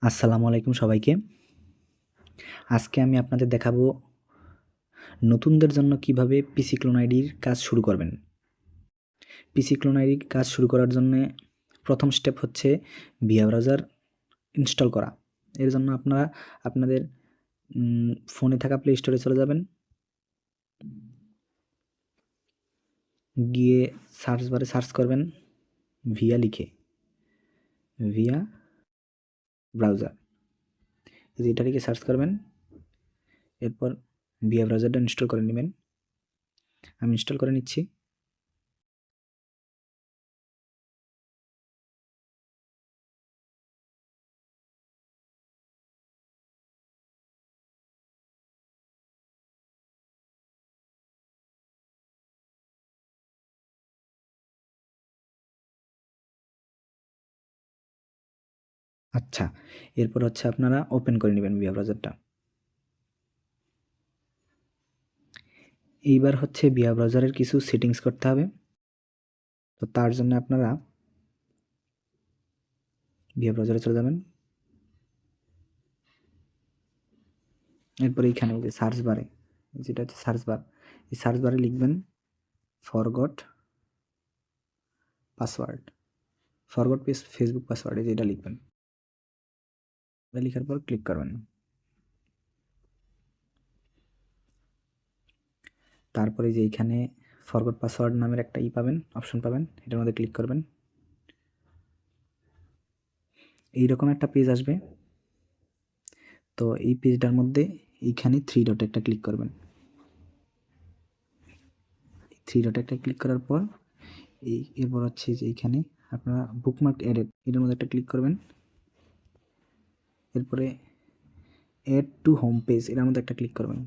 আসসালামু আলাইকুম সবাইকে। আজকে আমি আপনাদের দেখাবো নতুনদের জন্য কিভাবে পিসি ক্লোন আইডির কাজ শুরু করবেন। পিসি ক্লোন আইডির কাজ শুরু করার জন্যে প্রথম স্টেপ হচ্ছে ভিয়া ব্রাউজার ইনস্টল করা। এর জন্য আপনারা আপনাদের ফোনে থাকা প্লে স্টোরে চলে যাবেন। গিয়ে সার্চ বারে সার্চ করবেন ভিয়া লিখে, ভিয়া ব্রাউজার। এটা লিখে সার্চ করবেন। এরপর ভিয়া ব্রাউজারটা ইনস্টল করে নেবেন। আমি ইনস্টল করে নিচ্ছি। আচ্ছা, এরপর হচ্ছে আপনারা ওপেন করে নেবেন ভিয়া ব্রাউজারটা। এইবার হচ্ছে ভিয়া ব্রাউজারের কিছু সেটিংস করতে হবে। তো তার জন্য আপনারা ভিয়া ব্রাউজারে চলে যাবেন। এরপরে এইখানে যে সার্চ বারে, যেটা হচ্ছে সার্চ বার, এই সার্চ বারে লিখবেন forgot password, forgot Facebook password, যেটা লিখবেন। এটা লেখার পর ক্লিক করবেন। তারপরে যে এইখানে ফরগট পাসওয়ার্ড নামের একটা পাবেন, অপশন পাবেন, এটার মধ্যে ক্লিক করবেন। এইরকম একটা পেজ আসবে। তো এই পেজটার মধ্যে এইখানে থ্রি ডটে একটা ক্লিক করবেন। থ্রি ডটে একটা ক্লিক করার পর এরপর হচ্ছে যে এইখানে আপনারা বুকমার্ক এডেড, এটার মধ্যে একটা ক্লিক করবেন। এরপরে অ্যাড টু হোম পেজ, এটার মধ্যে একটা ক্লিক করবেন।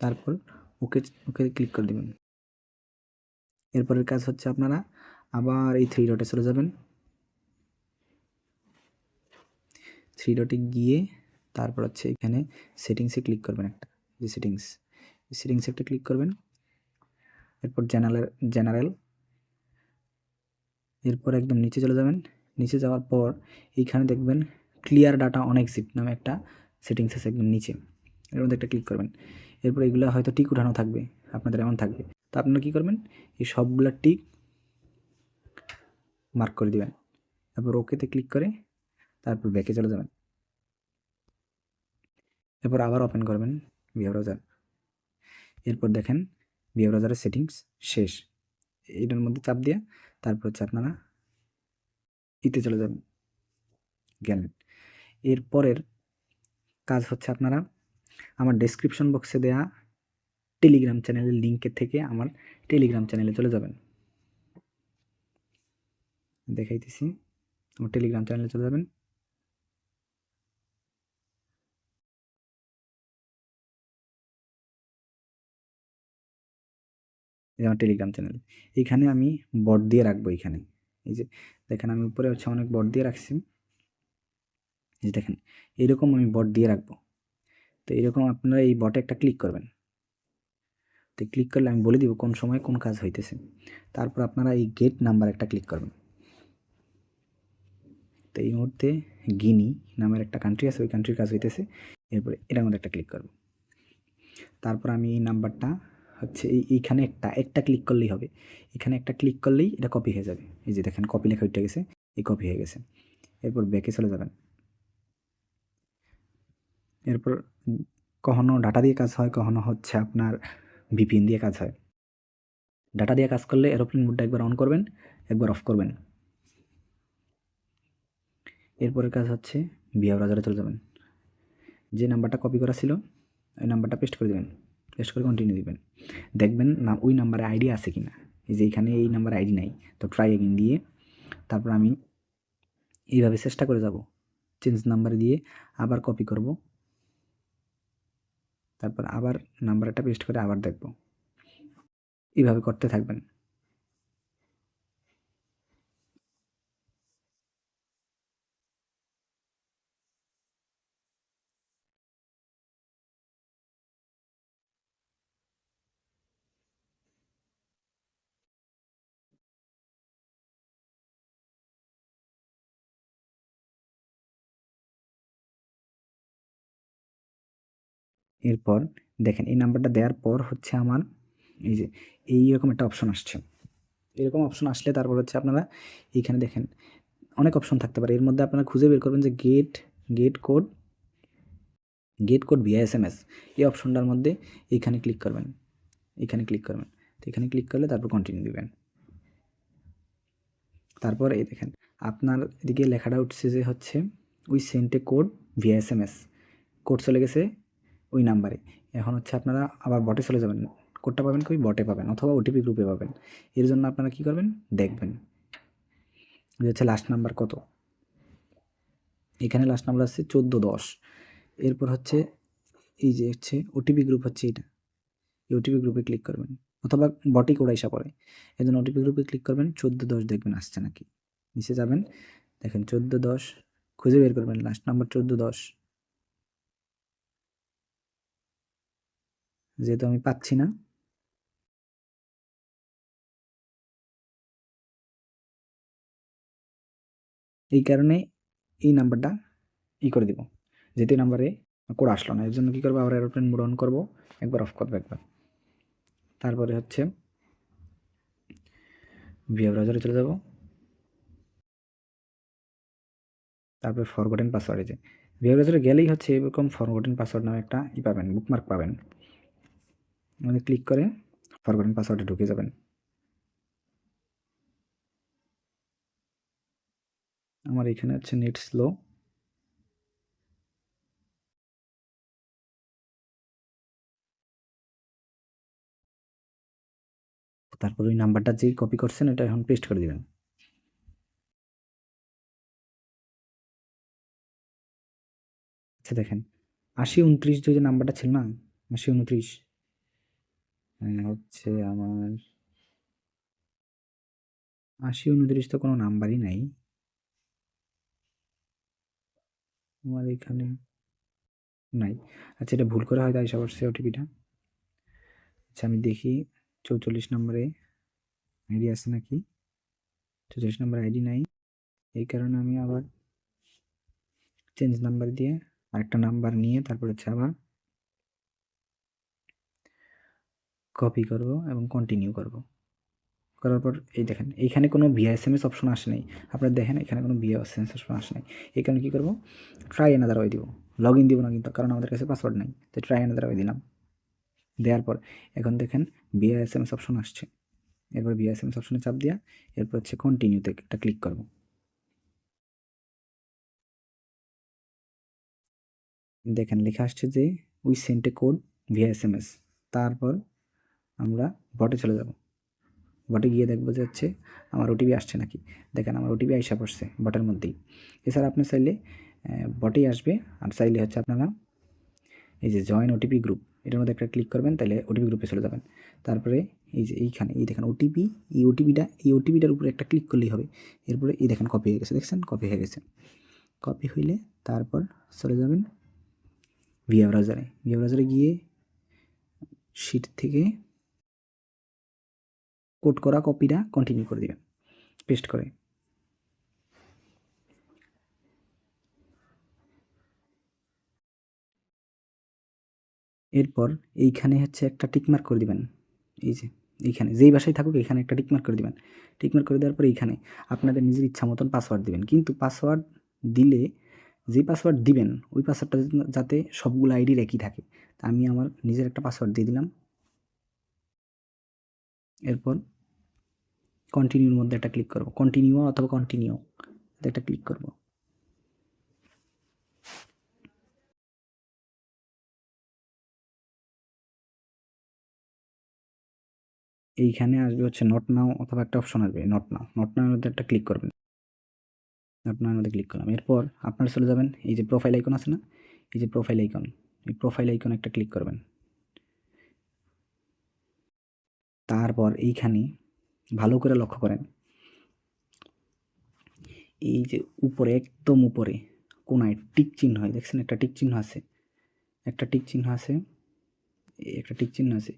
তারপর ওকে ওকে ক্লিক করে দেবেন। এরপরের কাজ হচ্ছে আপনারা আবার এই থ্রি ডটে চলে যাবেন। থ্রি ডটে গিয়ে তারপর হচ্ছে এখানে সেটিংসে ক্লিক করবেন, একটা যে সেটিংসে একটা ক্লিক করবেন। এরপর জেনারেল, এরপর একদম নিচে চলে যাবেন। নিচে যাওয়ার পর এইখানে দেখবেন ক্লিয়ার ডাটা অন এক্সিট নামে একটা সেটিংস আছে একদম নিচে, এর মধ্যে একটা ক্লিক করবেন। এরপর এগুলো হয়তো টিক উঠানো থাকবে, আপনাদের এমন থাকবে। তো আপনারা কী করবেন, এই সবগুলা টিক মার্ক করে দিবেন। তারপর ওকেতে ক্লিক করে তারপর ব্যাকে চলে যাবেন। এরপর আবার ওপেন করবেন ভিয়া ব্রাউজার। এরপর দেখেন ভিয়া ব্রাউজারের সেটিংস শেষ। এটার মধ্যে চাপ দিয়ে তারপর হচ্ছে আপনারা ইতে চলে যাবেন, গেলেন। এরপরের কাজ হচ্ছে আপনারা আমার ডেসক্রিপশন বক্সে দেয়া টেলিগ্রাম চ্যানেলের লিঙ্কের থেকে আমার টেলিগ্রাম চ্যানেলে চলে যাবেন। দেখাইতেছি, আমার টেলিগ্রাম চ্যানেলে চলে যাবেন। এই আমার টেলিগ্রাম চ্যানেল, এইখানে আমি বট দিয়ে রাখবো। এইখানে এই যে দেখেন আমি উপরে হচ্ছে অনেক বট দিয়ে রাখছি, এই দেখেন এইরকম আমি বট দিয়ে রাখবো। তো এরকম আপনারা এই বটে একটা ক্লিক করবেন। তো ক্লিক করলে আমি বলে দিব কোন সময় কোন কাজ হইতেছে। তারপর আপনারা এই গেট নাম্বার একটা ক্লিক করবেন। তো এই মুহূর্তে গিনি নামের একটা কান্ট্রি আছে, ওই কান্ট্রির কাজ হইতেছে। এরপরে এটার মধ্যে একটা ক্লিক করব। তারপর আমি এই নাম্বারটা হচ্ছে এইখানে একটা ক্লিক করলেই হবে। এখানে একটা ক্লিক করলেই এটা কপি হয়ে যাবে। এই যে দেখেন কপি লেখা উঠে গেছে, এই কপি হয়ে গেছে। এরপর ব্যাকে চলে যাবেন। এরপর কখনো ডাটা দিয়ে কাজ হয়, কখনো হচ্ছে আপনার ভিপিএন দিয়ে কাজ হয়। ডাটা দিয়ে কাজ করলে এরোপ্লেন মোডটা একবার অন করবেন, একবার অফ করবেন। এরপরের কাজ হচ্ছে ভিয়া ব্রাউজারে চলে যাবেন। যে নাম্বারটা কপি করা ছিল ওই নাম্বারটা পেস্ট করে দেবেন, পেস্ট করে কন্টিনিউ দিবেন। দেখবেন না ওই নাম্বারে আইডি আছে কিনা। এই যে এখানে এই নাম্বারে আইডি নাই, তো ট্রাই এগেইন দিয়ে তারপর আমি এইভাবে চেষ্টা করে যাব, চেঞ্জ নাম্বার দিয়ে আবার কপি করব, তারপর আবার নাম্বারটা পেস্ট করে আবার দেখব। এইভাবে করতে থাকবেন। এরপর দেখেন এই নাম্বারটা দেওয়ার পর হচ্ছে আমার এই যে এইরকম একটা অপশন আসছে। এরকম অপশন আসলে তারপর হচ্ছে আপনারা এইখানে দেখেন অনেক অপশন থাকতে পারে। এর মধ্যে আপনারা খুঁজে বের করবেন যে গেট কোড ভিয়া SMS, এই অপশনটার মধ্যে এইখানে ক্লিক করবেন, এখানে ক্লিক করবেন। তো এখানে ক্লিক করলে তারপর কন্টিনিউ দিবেন। তারপর এই দেখেন আপনার এদিকে লেখাটা উঠছে যে হচ্ছে we sent a code Villa SMS, code চলে গেছে ওই নাম্বারে। এখন হচ্ছে আপনারা আবার বটে চলে যাবেন, কোডটা পাবেন কই, বটে পাবেন অথবা ওটিপি গ্রুপে পাবেন। এর জন্য আপনারা কী করবেন, দেখবেন যে হচ্ছে লাস্ট নাম্বার কত। এখানে লাস্ট নাম্বার আছে 1410। এরপর হচ্ছে এই যে হচ্ছে ওটিপি গ্রুপ হচ্ছে এটা, এই ওটিপি গ্রুপে ক্লিক করবেন অথবা বটে কোড আইসা পড়ে, এই জন্য ওটিপি গ্রুপে ক্লিক করবেন। 1410 দেখবেন আসছে নাকি, নিচে যাবেন দেখেন 1410 খুঁজে বের করবেন লাস্ট নাম্বার 1410। যেহেতু আমি পাচ্ছি না, এই কারণে এই নাম্বারটা করে দিব, যেতে নাম্বারে কোড আসলো না। এর জন্য কী করবো, আবার এরোপ্লেন মোড অন করবো, একবার অফ করবো একবার। তারপরে হচ্ছে ভিএ ব্রাউজারে চলে যাব, তারপরে ফরগটেন পাসওয়ার্ডে যে ভিএ ব্রাউজারে গেলেই হচ্ছে এরকম ফরগটেন পাসওয়ার্ড নামে একটা পাবেন, বুকমার্ক পাবেন। মানে ক্লিক করে ফরগটেন পাসওয়ার্ডে ঢুকে যাবেন। আমার এখানে হচ্ছে নেট স্লো, তারপর ওই নাম্বারটা যেই কপি করছেন এটা এখন পেস্ট করে দিবেন। আচ্ছা দেখেন 8029 যে নাম্বারটা ছিল না, 8029, হচ্ছে আমার 8029 তো কোনো নাম্বারই নাই আমার এখানে, নাই। আচ্ছা এটা ভুল করে হয়তো আইসা পড়ছে ওটিপিটা। আচ্ছা আমি দেখি 44 নম্বরে আইডি আছে নাকি, 44 নম্বর আইডি নাই, এই কারণে আমি আবার চেঞ্জ নাম্বার দিয়ে আরেকটা নাম্বার নিয়ে তারপর হচ্ছে আবার কপি করব এবং কন্টিনিউ করব। করার পর এই দেখেন এইখানে কোনো ভিআই SMS অপশন আসে নাই, আপনারা দেখেন এখানে কোনো ভিআই SMS অপশন আসে নাই। এই কারণে কী করবো, ট্রাই অ্যানাদার ওয়ে দিব, লগ ইন দিব না কিন্তু, কারণ আমাদের কাছে পাসওয়ার্ড নাই। তো ট্রাই অ্যানাদার ওয়ে দিলাম, দেওয়ার পর এখন দেখেন ভিআই SMS অপশন আসছে। এরপর ভিআই SMS অপশনে চাপ দিয়া এরপর হচ্ছে কন্টিনিউতে একটা ক্লিক করব। দেখেন লেখা আসছে যে we sent a code via SMS। তারপর আমরা বটে চলে যাব, বটে গিয়ে দেখবো যে হচ্ছে আমার ওটিপি আসছে নাকি। দেখেন আমার ওটিপি আইসা পড়ছে বটের মধ্যেই। এছাড়া আপনি চাইলে বটেই আসবে, আর চাইলে হচ্ছে আপনারা এই যে জয়েন ওটিপি গ্রুপ এটার মধ্যে একটা ক্লিক করবেন, তাহলে ওটিপি গ্রুপে চলে যাবেন। তারপরে এই যে এইখানে এই দেখেন ওটিপি, এই ওটিপিটার উপরে একটা ক্লিক করলেই হবে। এরপরে এই দেখেন কপি হয়ে গেছে, দেখছেন কপি হয়ে গেছে। কপি হইলে তারপর চলে যাবেন ভিএ ব্রাউজারে, ভিএ ব্রাউজারে গিয়ে শিট থেকে কোড করা কপিটা কন্টিনিউ করে দিবেন পেস্ট করে। এরপর এইখানে হচ্ছে একটা টিকমার্ক করে দিবেন, এই যে এইখানে যেই বাসায় থাকুক এখানে একটা টিকমার্ক করে দিবেন। টিকমার্ক করে দেওয়ার পর এইখানে আপনাদের নিজের ইচ্ছা মতন পাসওয়ার্ড দিবেন, কিন্তু পাসওয়ার্ড দিলে যেই পাসওয়ার্ড দিবেন ওই পাসওয়ার্ডটা যাতে সবগুলো আইডির একই থাকে। তা আমি আমার নিজের একটা পাসওয়ার্ড দিয়ে দিলাম। এরপর কন্টিনিউর মধ্যে একটা ক্লিক করব, কন্টিনিউ অথবা কন্টিনিউ একটা ক্লিক করব। এইখানে আসবে হচ্ছে নট নাও অথবা একটা অপশন আসবে নট নাও মধ্যে একটা ক্লিক করবেন। নট নাও মধ্যে ক্লিক করলাম। এরপর আপনারা চলে যাবেন এই যে প্রোফাইল আইকন আছে না, এই যে প্রোফাইল আইকন, এই প্রোফাইল আইকন একটা ক্লিক করবেন। তারপর এইখানে ভালো করে লক্ষ্য করেন, এই যে উপরে একদম উপরে কোনায় টিক চিহ্ন হয়, দেখছেন একটা টিক চিহ্ন আছে, একটা টিক চিহ্ন আছে, একটা টিক চিহ্ন আছে।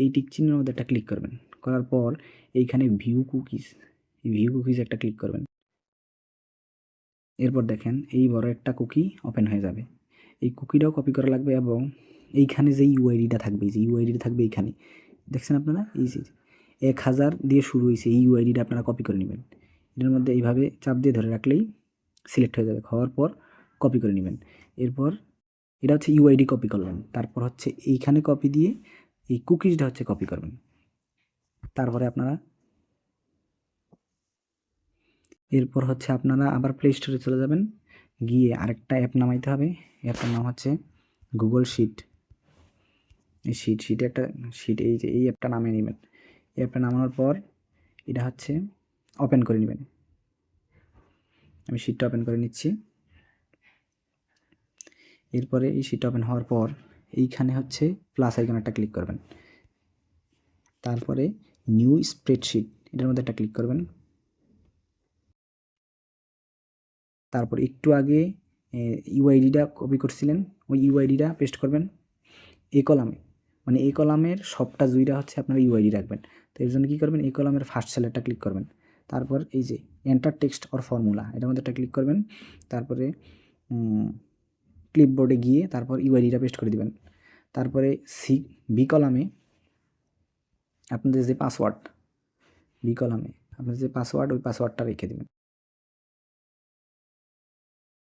এই টিক চিহ্নের মধ্যে একটা ক্লিক করবেন, করার পর এইখানে ভিউ কুকিজ, এই ভিউ কুকিজ একটা ক্লিক করবেন। এরপর দেখেন এই বড় একটা কুকি ওপেন হয়ে যাবে, এই কুকিটাও কপি করা লাগবে এবং এইখানে যে ইউআইডিটা থাকবে, এই যে ইউআইডিটা থাকবে এইখানে, দেখছেন আপনারা, এই যে 1000 দিয়ে শুরু হয়েছে, এই ইউআইডিটা আপনারা কপি করে নেবেন। এটার মধ্যে এইভাবে চাপ দিয়ে ধরে রাখলেই সিলেক্ট হয়ে যাবে। হওয়ার পর কপি করে নেবেন। এরপর এটা হচ্ছে ইউআইডি কপি করলেন, তারপর হচ্ছে এইখানে কপি দিয়ে এই কুকিজটা হচ্ছে কপি করবেন। তারপরে আপনারা এরপর হচ্ছে আপনারা আবার প্লে স্টোরে চলে যাবেন, গিয়ে আরেকটা অ্যাপ নামাইতে হবে। অ্যাপটার নাম হচ্ছে গুগল শিট। এই শিটে একটা শিট, এই যে এই অ্যাপটা নামিয়ে নেবেন। এই অ্যাপটা নামানোর পর এটা হচ্ছে ওপেন করে নেবেন। আমি শিটটা ওপেন করে নিচ্ছি। এরপরে এই শিটটা ওপেন হওয়ার পর এইখানে হচ্ছে প্লাস আইকন একটা ক্লিক করবেন। তারপরে নিউ স্প্রেডশিট, এটার মধ্যে একটা ক্লিক করবেন। তারপর একটু আগে ইউআইডিটা কপি করছিলেন, ওই ইউআইডিটা পেস্ট করবেন এই কলামে, মানে এই কলামের সবটা জুইরা হচ্ছে আপনারা ইউআইডি রাখবেন। তো এর জন্য কী করবেন, এই কলামের ফার্স্ট সেলেরটা ক্লিক করবেন। তারপর এই যে এন্টার টেক্সট অর ফর্মুলা, এটার মধ্যে একটা ক্লিক করবেন। তারপরে ক্লিপবোর্ডে গিয়ে তারপর ইউআইডিটা পেস্ট করে দিবেন। তারপরে বি কলামে আপনাদের যে পাসওয়ার্ড, বি কলামে আপনাদের যে পাসওয়ার্ড, ওই পাসওয়ার্ডটা রেখে দেবেন।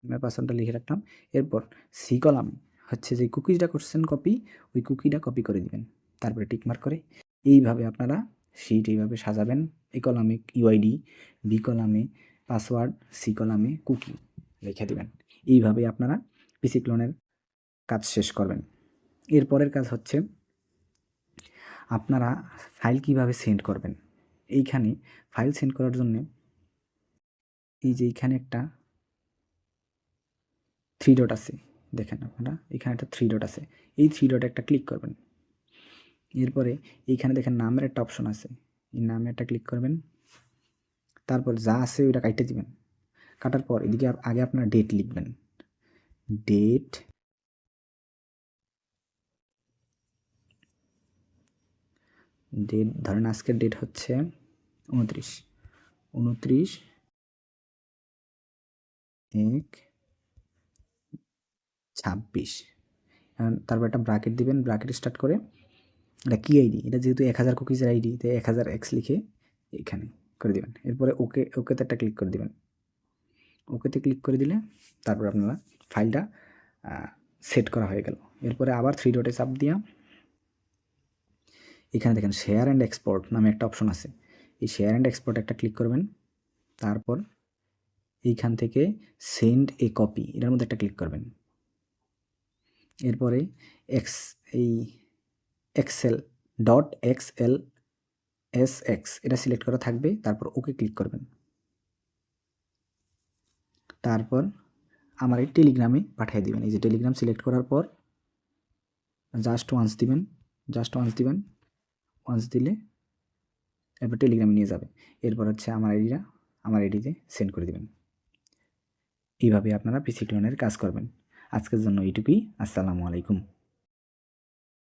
আমি পাসওয়ার্ডটা লিখে রাখলাম। এরপর সি কলামে হচ্ছে যে কুকিজটা করছেন কপি, ওই কুকিটা কপি করে দিবেন। তারপরে টিকমার্ক করে এইভাবে আপনারা শিট এইভাবে সাজাবেন। এ কলামে ইউআইডি, বি কলামে পাসওয়ার্ড, সি কলামে কুকি রেখে দিবেন। এইভাবে আপনারা পিসি ক্লোনের কাজ শেষ করবেন। এরপরের কাজ হচ্ছে আপনারা ফাইল কিভাবে সেন্ড করবেন। এইখানে ফাইল সেন্ড করার জন্য এই যে এইখানে একটা 3 ডট আছে, দেখেন আপনারা এখানে একটা 3 ডট আছে, এই 3 ডটে একটা ক্লিক করবেন। এরপরে এইখানে দেখেন নামের একটা অপশন আছে, এই নামে একটা ক্লিক করবেন। তারপর যা আছে ওইটা কাটতে দিবেন। কাটার পর এদিকে আগে আপনারা ডেট লিখবেন। ডেট, ধরেন আজকের ডেট হচ্ছে 29/1/26। তারপর একটা ব্র্যাকেট দিবেন, ব্র্যাকেট স্টার্ট করে এটা কি আইডি, এটা যেহেতু 1000 কুকিজের আইডি, তাই 1000x লিখে এখানে করে দিবেন। এরপরে ওকেতে একটা ক্লিক করে দিবেন। ওকেতে ক্লিক করে দিলে তারপর আপনারা ফাইলটা সেট করা হয়ে গেল। এরপরে আবার 3 ডটে চাপ দিয়া এখানে দেখেন শেয়ার অ্যান্ড এক্সপোর্ট নামে একটা অপশন আছে, এই শেয়ার অ্যান্ড এক্সপোর্ট একটা ক্লিক করবেন। তারপর এইখান থেকে সেন্ড এ কপি, এটার মধ্যে একটা ক্লিক করবেন। এরপরে এই excel.xlsx এটা সিলেক্ট করা থাকবে, তারপর ওকে ক্লিক করবেন। তারপর আমার এই টেলিগ্রামে পাঠিয়ে দিবেন। এই যে টেলিগ্রাম সিলেক্ট করার পর জাস্ট ওয়ান্স দিবেন, ওয়ান্স দিলে এরপর টেলিগ্রামে নিয়ে যাবে। এরপর হচ্ছে আমার আইডিতে সেন্ড করে দিবেন। এইভাবে আপনারা পিসি ক্লোনের কাজ করবেন। আজকের জন্য এইটুকুই। আসসালামু আলাইকুম।